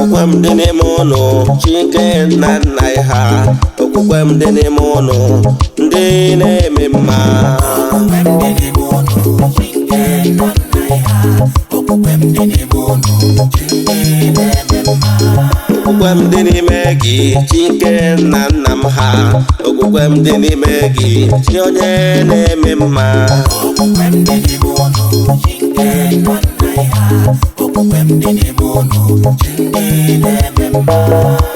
okwukwe m dị n'ime ụnụ Chineke nna nna ha okwukwe m dị n'ime ụnụ ndị na-eme mma okwukwe m dị n'ime gị Chineke nna nna m ha okwukwe m dị n'ime gị chi onye na-eme mma okwukwe m dị n'ime ụnụ Chineke nna nna ha okwukwe m dị n'ime ụnụ Chineke na-eme mma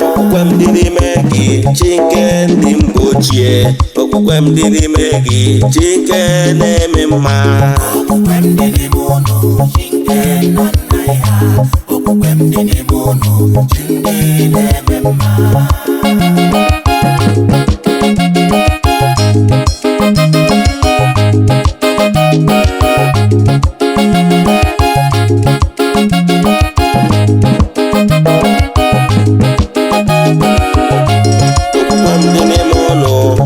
okwukwe m dị n'ime gị Chineke ndị mgbe ochie okwukwe m dị n'ime gị Chineke na-eme mma okwukwe m dị n'ime ụnụ Chineke nna nna ha okwukwe m dị n'ime ụnụ Chineke na-eme mma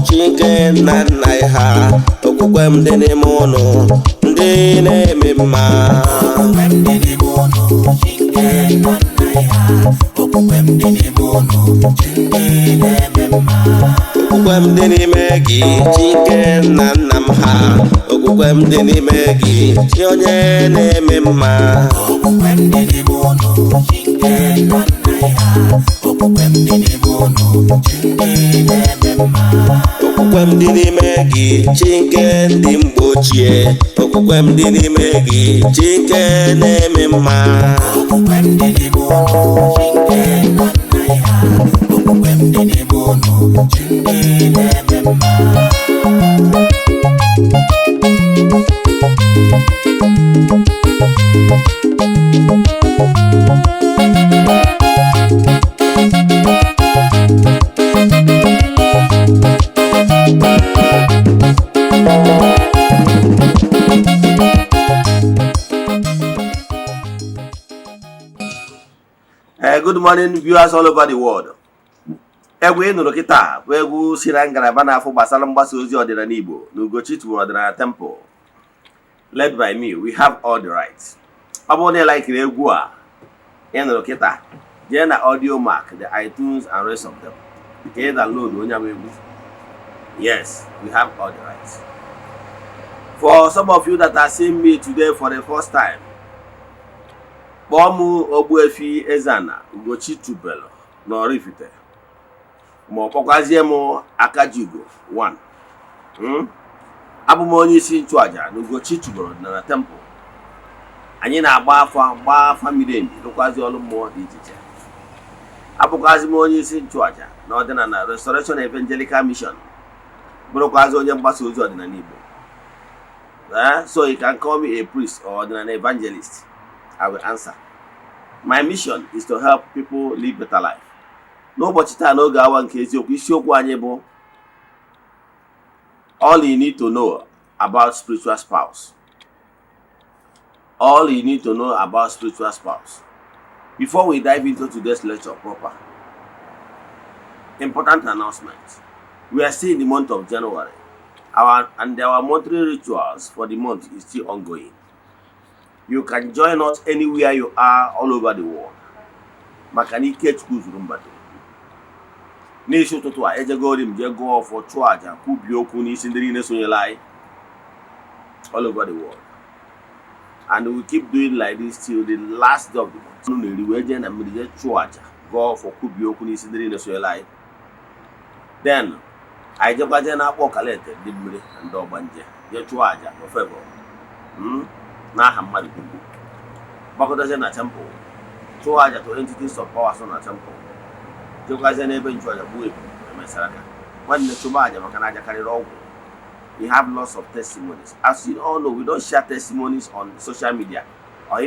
Chineke nna nna ha okwukwe m dị n'ime ụnụ ndị na-eme mma okwukwe m dị n'ime ụnụ Chineke nna nna ha okwukwe m dị n'ime ụnụ Chineke na-eme mma okwukwe m dị n'ime gị Chineke nna nna m ha okwukwe m dị n'ime gị chi onye na-eme mma okwukwe m dị n'ime ụnụ Chineke nna nna ha okwukwe m dị n'ime ụnụ Chineke na-eme mma okwukwe m dị n'ime gị Chineke ndị mgbe ochie okwukwe m dị n'ime gị Chineke na-eme mma okwukwe m dị n'ime ụnụ Chineke nna nna ha okwukwe m dị n'ime ụnụ Chineke na-eme mma Good morning, viewers all over the world. Egwu ịnụrụ kịta bụ egwu si na ngalaba na-afụ gbasara mgbasa ozi ọdịnala Igbo na Ugochi tubelu ọdịnala temple led by me. We have all the rights. Ọ bụrụ na ị likere egwu a ịnụrụ kịta, jee na audio mark, the iTunes and rest of them. Ka ị download onye ama egwu. Yes, we have all the rights. For some of you that are seeing me today for the first time, Bomu Ogbuefi Eze-Ana Ugochi tubelu n'Oraifite ma ọ kpọkwazie m Akajigo 1. Abụ m onye isi nchụaja na Ugochi tubelu na temple. Anyị na-agba afa miri emi rụkwazi ọrụ mmụọ dị iche iche. Abụkwazi m onye isi nchụaja na ọdịnala Restoration Evangelical Mission, bụrụkwazi onye mgbasa ozi ọdịnala Igbo. So you can call me a priest or an evangelist. I will answer. My mission is to help people live better life. N'ụbọchị taa n'oge awa nke eziokwu, isiokwu anyị bụ all you need to know about spiritual spouse. All you need to know about spiritual spouse. Before we dive into today's lecture proper, important announcement. We are still in the month of January. Our monthly rituals for the month is still ongoing. You can join us anywhere you are all over the world. Makanike chukuzuru mbado. N'isi ụtụtụ a ejegori m je go for chụọ aja kwubi okwu n'isi ndị niile sonyela anyị all over the world. And we keep doing like this till the last day of the month. Unu na-eriwe je na mmiri je chụọ aja go for kwubi okwu n'isi ndị niile sonyela anyị. Then anyị jekwaje na-akpọ kalete ndị mmiri na ndị ọgbanje je chụọ aja n'ofebo. N'aha mmadụ kwukwu gbakọtazie na temple chụọ aja to entities of power so na temple jekwazie n'ebe nchụaja gbuo ebu emesara aka nwanne chụba aja maka na aja karịrị ọgwụ. We have lots of testimonies. As you all know, we don't share testimonies on social media or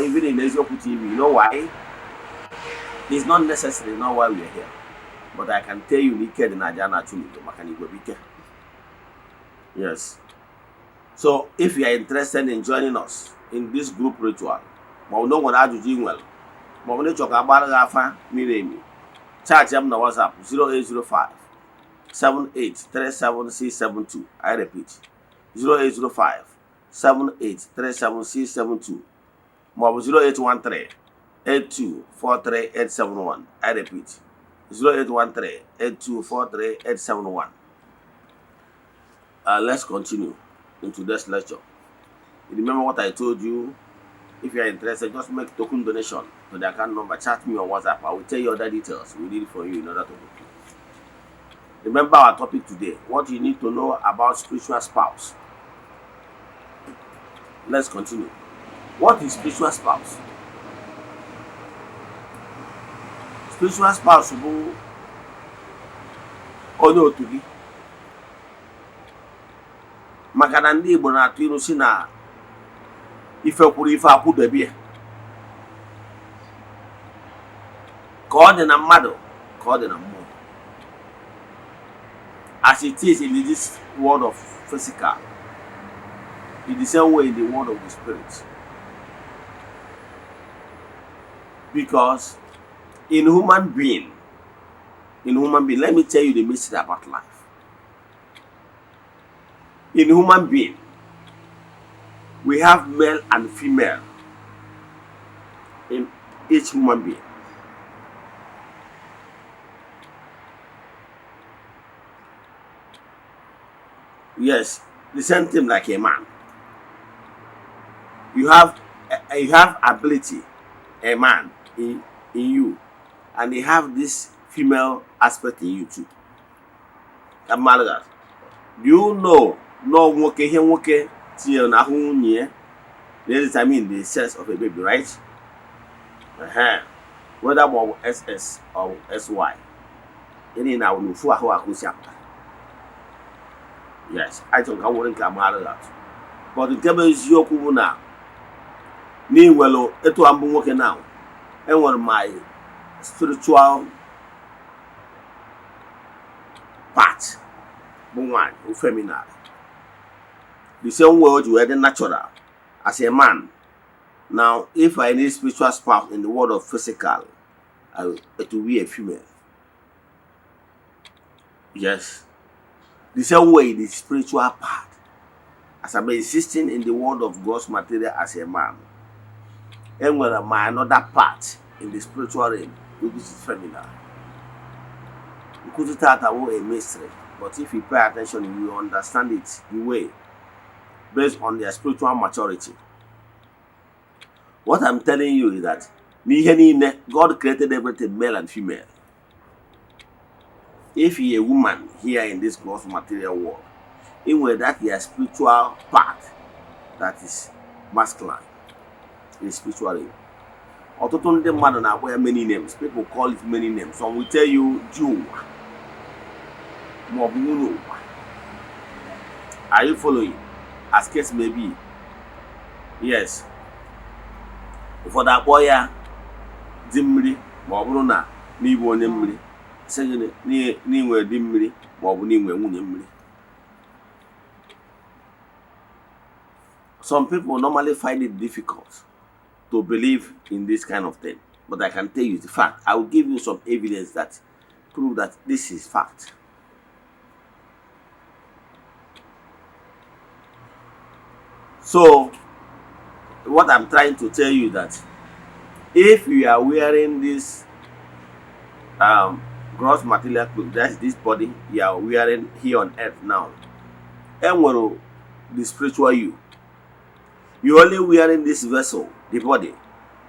even in Eziokwu TV. You know why? It's not necessary, not why we are here. But I can tell you, Nike dị n'aja na-achụ n'Igbo maka na Igbo bụ ike. Yes. So if you are interested in joining us in this group ritual, ma ọ nwere ajụjụ ị nwere, ma ọ chọrọ ka agbara gị afa miri emi, chat m na WhatsApp 0805 7837672. I repeat, 0805 7837672, ma ọ bụ 0813 08138243871. I repeat, 0813-8243-871. Let's continue into this lecture. Remember what I told you. If you are interested, just make token donation to the account number. Chat me on WhatsApp. I will tell you other details we need for you in order to book you. Remember our topic today, what you need to know about spiritual spouse. Let's continue. What is spiritual spouse? Spiritual spouse bụ onye otu gị. Maka na ndị Igbo na-atụ ilu si na ife kwuru ife akwụdebe ya. Ka ọ dị na mmadụ, ka ọ dị na mmụọ. As it is in this world of physical, in the same way in the world of the spirit. Because in human being, let me tell you the message about life. In human being, we have male and female in each human being. Yes, the same thing like a man. You have ability, a man in you, and they have this female aspect in you too. Do you know no nwoke ihe nwoke tinye na ahụ nwunye they determine the sex of a baby, right? Whether more SS or SY. Any now no fu ahụ ahụ si apụta. Yes, I think I wouldn't come out of that. But the table is your kumuna. Ni welo eto ambu nwoke now. And one my spiritual part. One feminine. The same word you are the natural as a man. Now, if I need spiritual spouse in the world of physical, it will be a female. Yes. The same way the spiritual part, as I'm existing in the world of God's material as a man, and when my another part in the spiritual realm, which is feminine. You could start a mystery, but if you pay attention, you will understand it the way based on their spiritual maturity. What I'm telling you is that God created everything male and female. If you're a woman here in this gross material world, in where that your spiritual part that is masculine, is spiritual realm. Ọtụtụ ndị mmadụ na-akpọ ya many names. People call it many names. Some will tell you Jew. Are you following? As case may be. Yes. For that boy, dimri, maọbụrụ na n'ịbụ onye mmiri. Second, n'inwe di mmiri maọbụ n'inwe nwunye mmiri. Some people normally find it difficult to believe in this kind of thing, but I can tell you the fact. I will give you some evidence that prove that this is fact. So, what I'm trying to tell you that if you are wearing this gross material clothes, that's this body you are wearing here on earth now, and the spiritual you, you're only wearing this vessel, the body,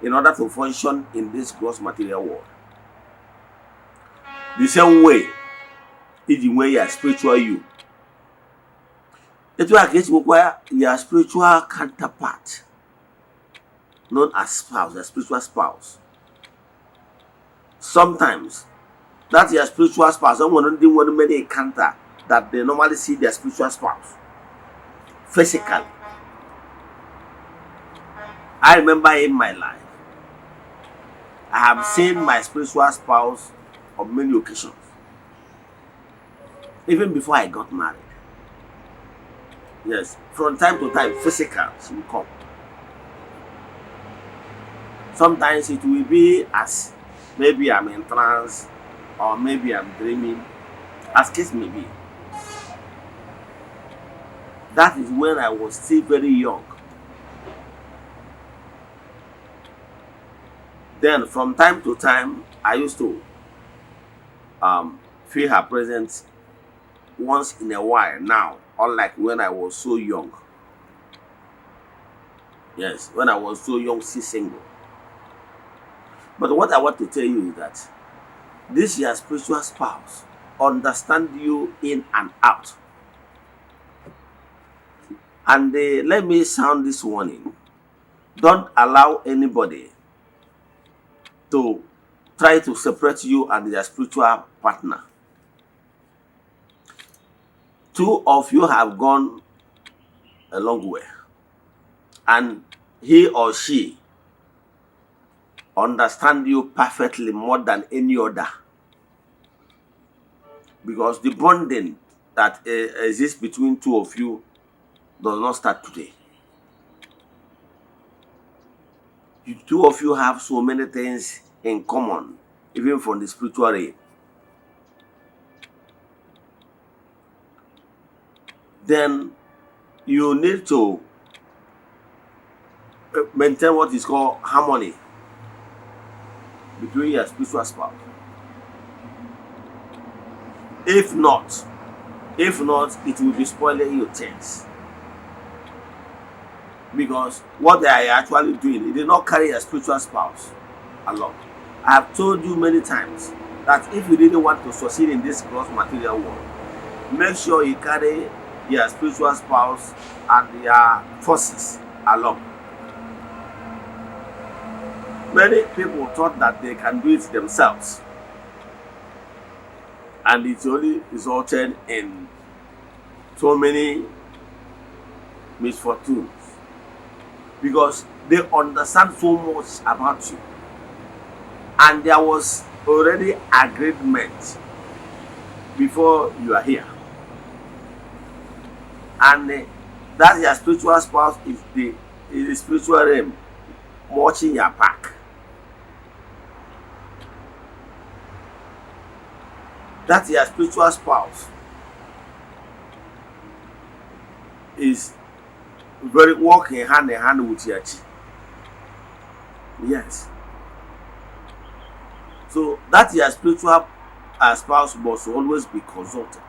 in order to function in this gross material world. The same way is the way your spiritual you. It will require your spiritual counterpart, known as spouse, the spiritual spouse. Sometimes that your spiritual spouse, someone didn't want to make a counter that they normally see their spiritual spouse physically. I remember in my life, I have seen my spiritual spouse on many occasions, even before I got married. Yes, from time to time, physical, she will come. Sometimes it will be as maybe I'm in trance or maybe I'm dreaming, as case may be. That is when I was still very young. Then from time to time, I used to feel her presence once in a while now, unlike when I was so young. Yes, when I was so young, still single. But what I want to tell you is that this your spiritual spouse understand you in and out. And let me sound this warning. Don't allow anybody to try to separate you and your spiritual partner. Two of you have gone a long way, and he or she understand you perfectly more than any other, because the bonding that exists between two of you does not start today. The two of you have so many things in common, even from the spiritual realm. Then you need to maintain what is called harmony between your spiritual spouse. If not, it will be spoiling your things. Because what they are actually doing, they did not carry a spiritual spouse along. I have told you many times that if you really want to succeed in this gross material world, make sure you carry your spiritual spouse and their forces along. Many people thought that they can do it themselves, and it only resulted in so many misfortunes, because they understand so much about you, and there was already agreement before you are here, and that your spiritual spouse is the spiritual realm watching your back. That your spiritual spouse is very working hand in hand with your chi. Yes. So that your spiritual spouse must always be consulted.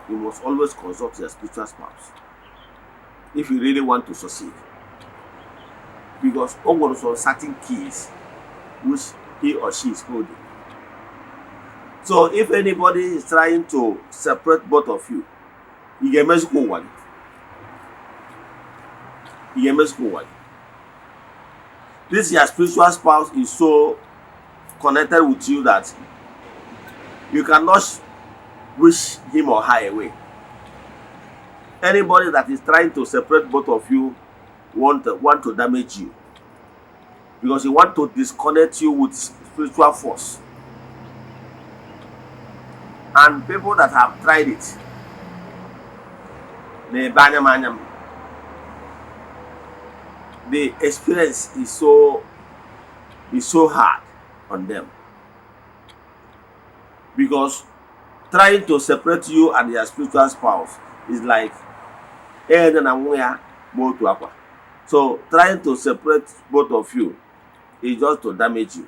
You must always consult your spiritual spouse if you really want to succeed. Because all of some certain keys which he or she is holding. So if anybody is trying to separate both of you, you get Mexico one. This your spiritual spouse is so connected with you that you cannot wish him or her away. Anybody that is trying to separate both of you want to damage you, because he want to disconnect you with spiritual force. And people that have tried it, the experience is so hard on them, because trying to separate you and your spiritual spouse is like so trying to separate both of you is just to damage you.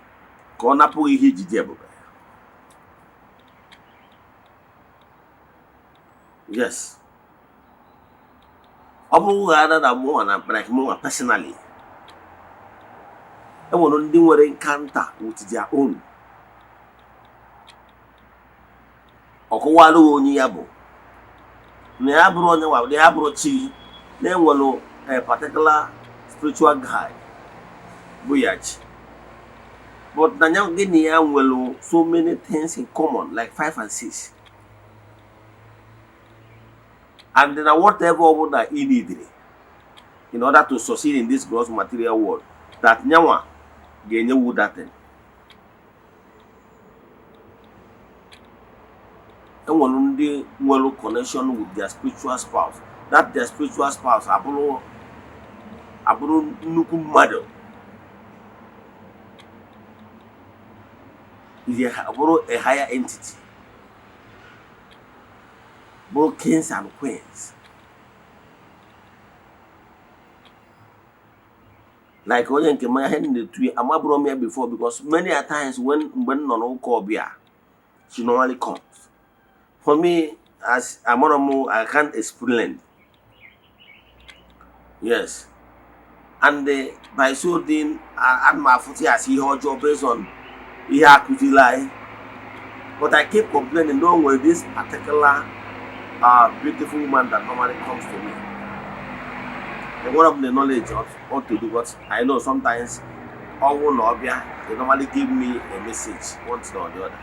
Yes. Personally, I want to encounter with their own. Okowalo onye ya bụ na ya bụrụ onye wa ya bụrụ chi na enwelo a particular spiritual guide bụ ya chi, but na nya gini ya nwelo so many things in common, like 5 and 6, and then whatever that he needed in order to succeed in this gross material world, that nyawa genye that thing. And one day well connection with their spiritual spouse, that their spiritual spouse aburo nuku mother is a higher entity, both kings and queens. Like onye nke my hand in the tree, I'm not brought me before because many a times when no call beer, she normally comes. For me, as I'm on I can't explain. Yes. And by so doing, I had my foot as he hold job based on he had to lie. But I keep complaining, no with this particular beautiful woman that normally comes to me. And one of the knowledge of what to do, but I know sometimes all one or they normally give me a message one thing or the other.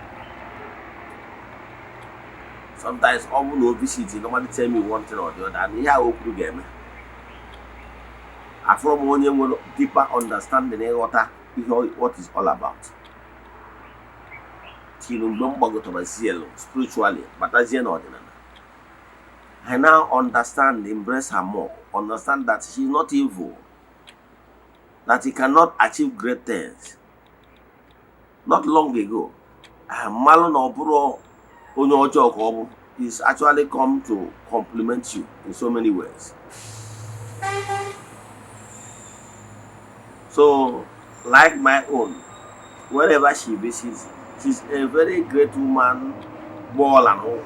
Sometimes all one will visit, they normally tell me one thing or the other, and here I hope you get me. I from one year deeper understanding what is all about. Spiritually, but as you ordinary. I now understand, embrace her more, understand that she's not evil, that he cannot achieve great things. Not long ago, Malon Oburo Onyojo is actually come to compliment you in so many ways. So, like my own, wherever she visits, she's a very great woman, ball and all.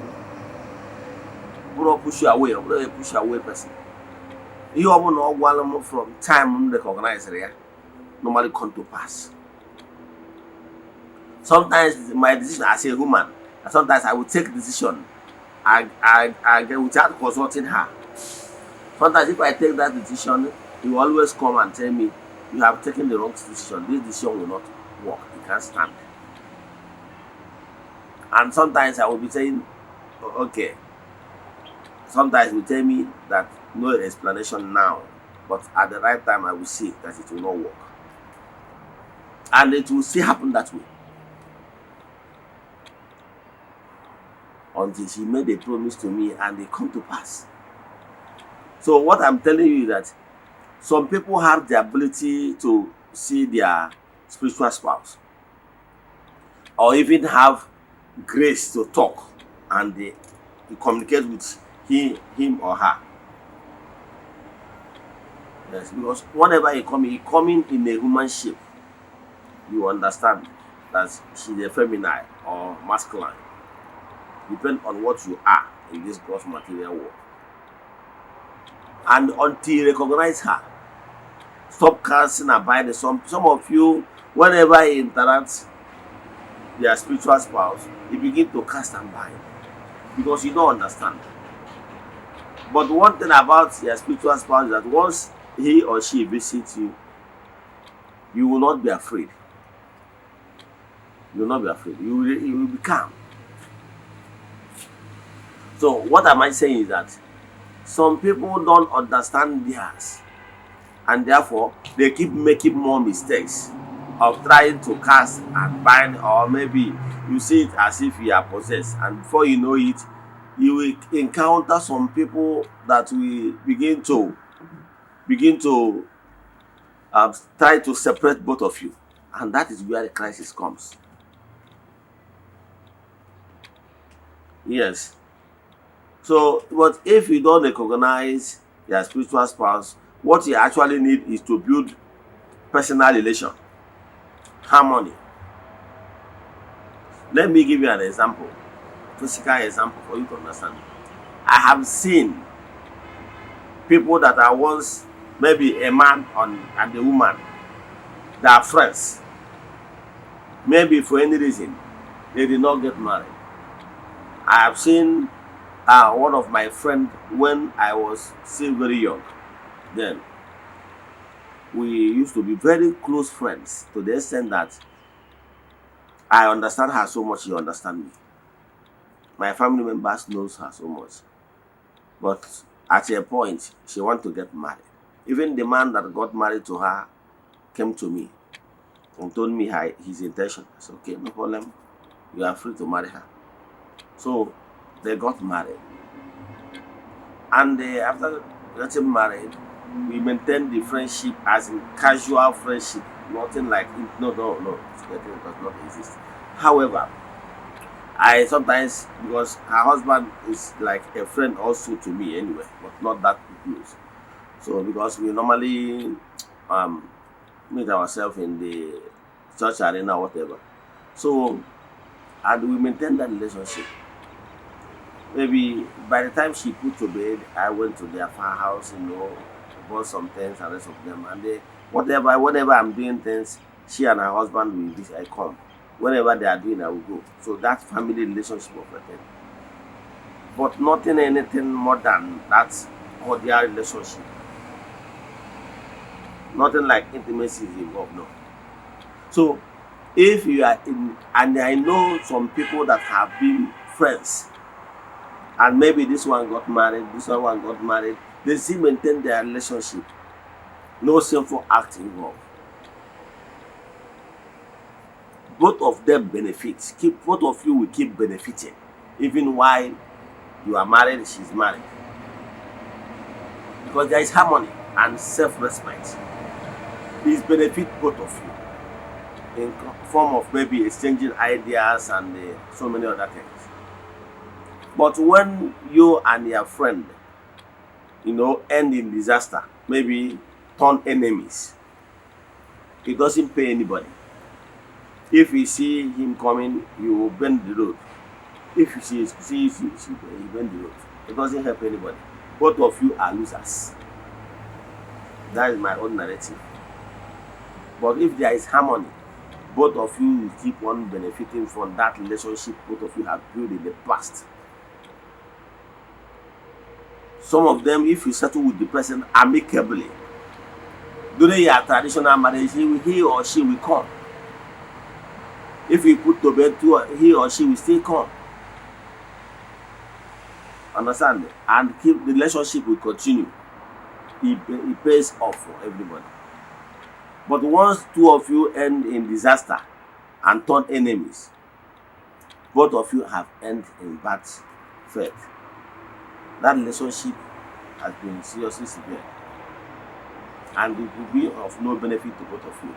Push you away, push you away person. You all know one from time recognized here, normally come to pass. Sometimes my decision as a woman, and sometimes I will take decision I get without consulting her. Sometimes if I take that decision, he will always come and tell me, you have taken the wrong decision. This decision will not work. You can't stand. And sometimes I will be saying, okay. Sometimes he will tell me that no explanation now, but at the right time I will see that it will not work. And it will still happen that way. Until she made a promise to me and they come to pass. So what I'm telling you is that some people have the ability to see their spiritual spouse, or even have grace to talk and they communicate with him or her. Yes, because whenever he coming in a human shape, you understand that she's a feminine or masculine. Depend on what you are in this gross material world. And until you recognize her, stop casting about some of you, whenever you interact with your spiritual spouse, you begin to cast and bind because you don't understand. But one thing about your spiritual spouse is that once he or she visits you, you will not be afraid. You will not be afraid. You will be calm. So what am I saying is that some people don't understand theirs, and therefore they keep making more mistakes of trying to cast and bind, or maybe you see it as if you are possessed, and before you know it, you will encounter some people that will begin to try to separate both of you, and that is where the crisis comes. Yes. So, but if you don't recognize your spiritual spouse, what you actually need is to build personal relation, harmony. Let me give you an example, physical example for you to understand. I have seen people that are once maybe a man and a woman, they are friends. Maybe for any reason, they did not get married. I have seen one of my friends when I was still very young. Then we used to be very close friends to the extent that I understand her so much, she understands me. My family members knows her so much. But at a point, she wanted to get married. Even the man that got married to her came to me and told me his intention. I said, okay, no problem. You are free to marry her. So they got married. And after getting married, we maintained the friendship as in casual friendship. Nothing like, no. It does not exist. However, I sometimes, because her husband is like a friend also to me anyway, but not that close. So because we normally meet ourselves in the church arena or whatever. So, and we maintain that relationship. Maybe by the time she put to bed, I went to their farmhouse, bought some things and rest of them. And they, whenever I'm doing things, she and her husband will visit, I come. Whenever they are doing, I will go. So that family relationship of a thing. But nothing, anything more than that cordial relationship. Nothing like intimacy is involved, no. So if you are in, and I know some people that have been friends, and maybe this one got married, this one got married, they still maintain their relationship. No sinful act involved. Both of them benefit. Both of you will keep benefiting, even while you are married, she's married. Because there is harmony and self-respect. It benefit both of you in form of maybe exchanging ideas and so many other things. But when you and your friend, end in disaster, maybe turn enemies, it doesn't pay anybody. If you see him coming, you will bend the road. If you see you bend the road. It doesn't help anybody. Both of you are losers. That is my own narrative. But if there is harmony, both of you will keep on benefiting from that relationship both of you have built in the past. Some of them, if you settle with the person amicably, during your traditional marriage, he or she will come. If you put to bed, he or she will still come. Understand? And keep the relationship will continue. It pays off for everybody. But once two of you end in disaster and turn enemies, both of you have ended in bad faith. That relationship has been seriously severed, and it will be of no benefit to both of you.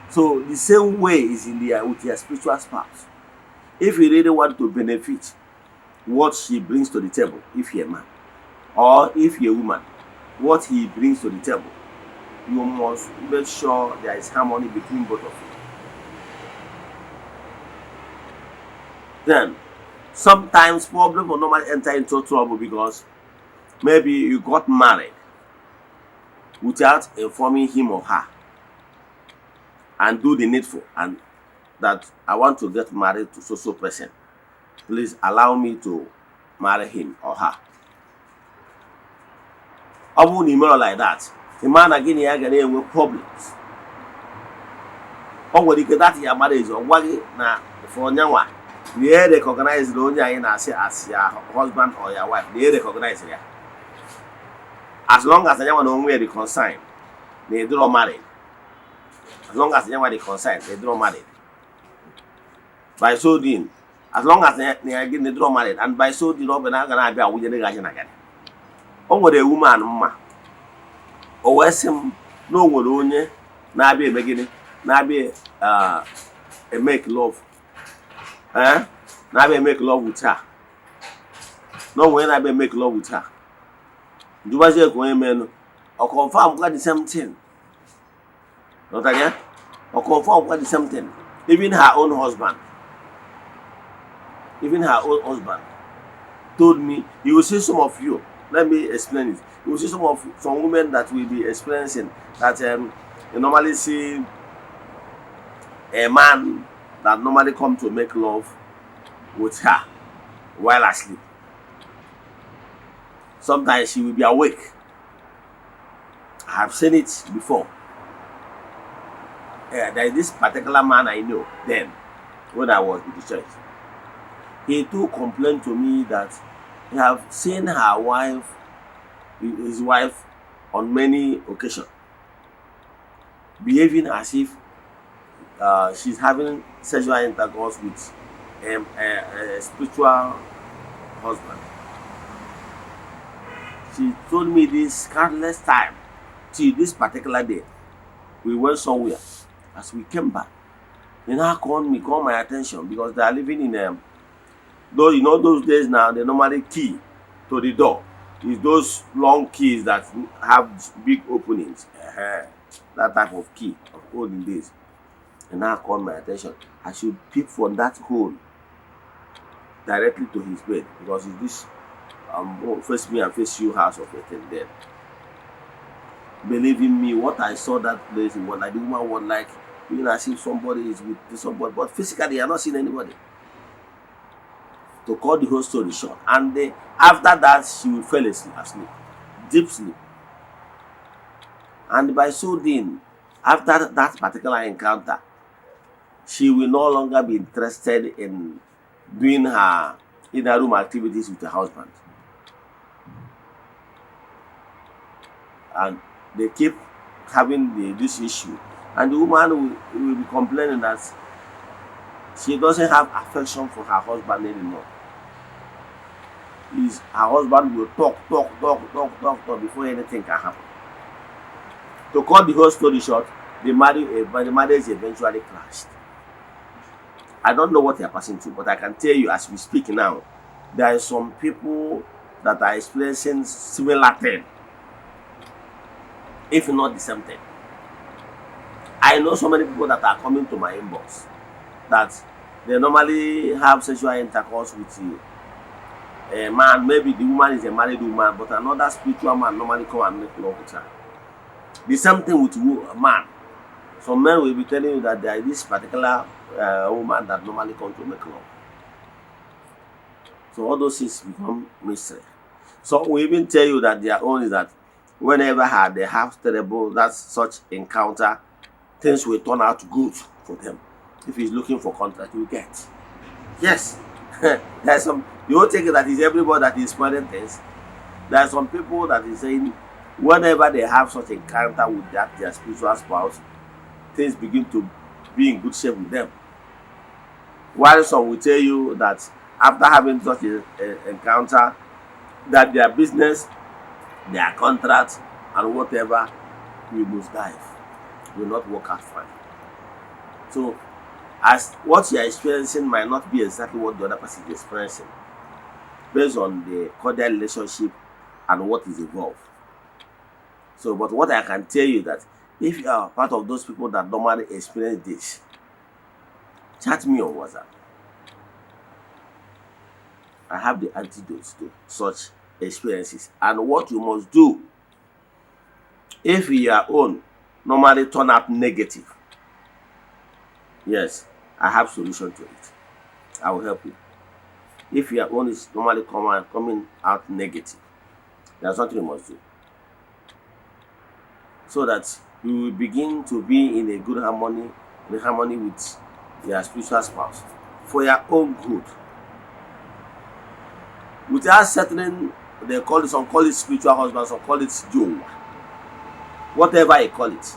So the same way is in with your spiritual spouse. If you really want to benefit what she brings to the table, if you're a man, or if you're a woman, what he brings to the table, you must make sure there is harmony between both of you. Then, sometimes problems will normally enter into trouble because maybe you got married without informing him or her and do the needful, and that I want to get married to so person. Please allow me to marry him or her. Often email like that, the man again here again with problems. Or when you get that your marriage or working na for nyawa, they recognize the only as your husband or your wife. They recognize it. As long as the nyawa don't wear the consign, they do not marry. As long as the nyawa the consign, they do not marry. By so doing, as long as they again they do not marry, and by so doing, open gonna be a woman again. Or the woman, ma. Or wesem no one onye na be beginning, na be make love. Na be make love with her. No when I be make love with her. Do was go men or confirm got the same thing. Not again? Or confirm got the same thing. Even her own husband. Even her own husband told me, you will see some of you. Let me explain it. You will see some women that will be experiencing that you normally see a man that normally come to make love with her while asleep. Sometimes she will be awake. I have seen it before. There is this particular man I know then when I was in the church. He too complained to me that he have seen her wife, his wife, on many occasions, behaving as if she's having sexual intercourse with a spiritual husband. She told me this countless time. Till this particular day, we went somewhere. As we came back, they now called my attention because they are living in though those days now they normally key to the door. It's those long keys that have big openings. that type of key of olden days. And now called my attention. I should peep from that hole directly to his bed, because it's this face me and face you house of a thing there. Believe in me, what I saw that place was like the woman was like, as if somebody is with somebody, but physically I not seen anybody. To cut the whole story short, and after that she fell asleep, deep sleep. And by so doing, after that particular encounter, she will no longer be interested in doing her inner room activities with her husband. And they keep having this issue. And the woman will be complaining that she doesn't have affection for her husband anymore. Her husband will talk before anything can happen. To cut the whole story short, the marriage eventually crashed. I don't know what they are passing through, but I can tell you as we speak now, there are some people that are experiencing similar thing, if not the same thing. I know so many people that are coming to my inbox that they normally have sexual intercourse with a man. Maybe the woman is a married woman, but another spiritual man normally come and make love with her. The same thing with a man. Some men will be telling you that there is this particular woman that normally comes to make love. So all those things become mystery. So we even tell you that their own is that whenever they have terrible such encounter, things will turn out good for them. If he's looking for contract, you get. Yes. There's some, you won't take it that is everybody that is spreading things. There are some people that is saying whenever they have such encounter with their spiritual spouse, things begin to be in good shape with them. While some will tell you that after having such an encounter, that their business, their contract, and whatever will nosedive, will not work out fine. So, as what you are experiencing might not be exactly what the other person is experiencing, based on the cordial relationship and what is involved. So, but what I can tell you that if you are part of those people that normally experience this, chat me on WhatsApp. I have the antidotes to such experiences and what you must do if your own normally turn out negative. Yes, I have solution to it. I will help you. If your own is normally coming out negative, there's something you must do, so that you will begin to be in a good harmony, with your spiritual spouse for your own good. Without settling, some call it spiritual husband, some call it Joe. Whatever you call it.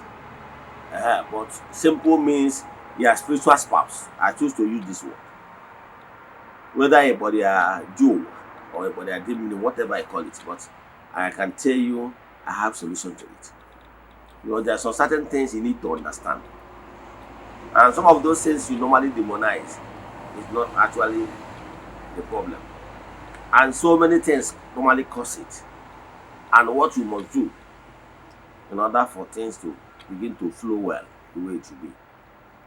But simple means your spiritual spouse. I choose to use this word. Whether anybody are Joe or anybody are demon, whatever I call it, but I can tell you I have solution to it. There are some certain things you need to understand. And some of those things you normally demonize is not actually the problem. And so many things normally cause it. And what you must do in order for things to begin to flow well the way it should be.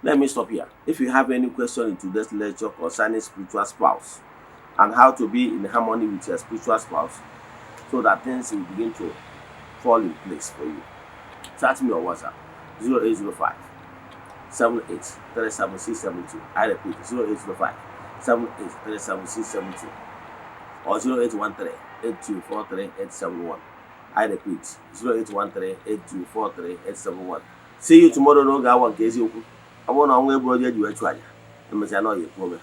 Let me stop here. If you have any question in today's lecture concerning spiritual spouse and how to be in harmony with your spiritual spouse so that things will begin to fall in place for you, chat me on WhatsApp 0805 78 37672. I repeat 0805 78 37672 or 0813 8243 871. I repeat 0813 8243 871. See you tomorrow. No ga one case you. I want to know where you are. I'm saying no, you problem.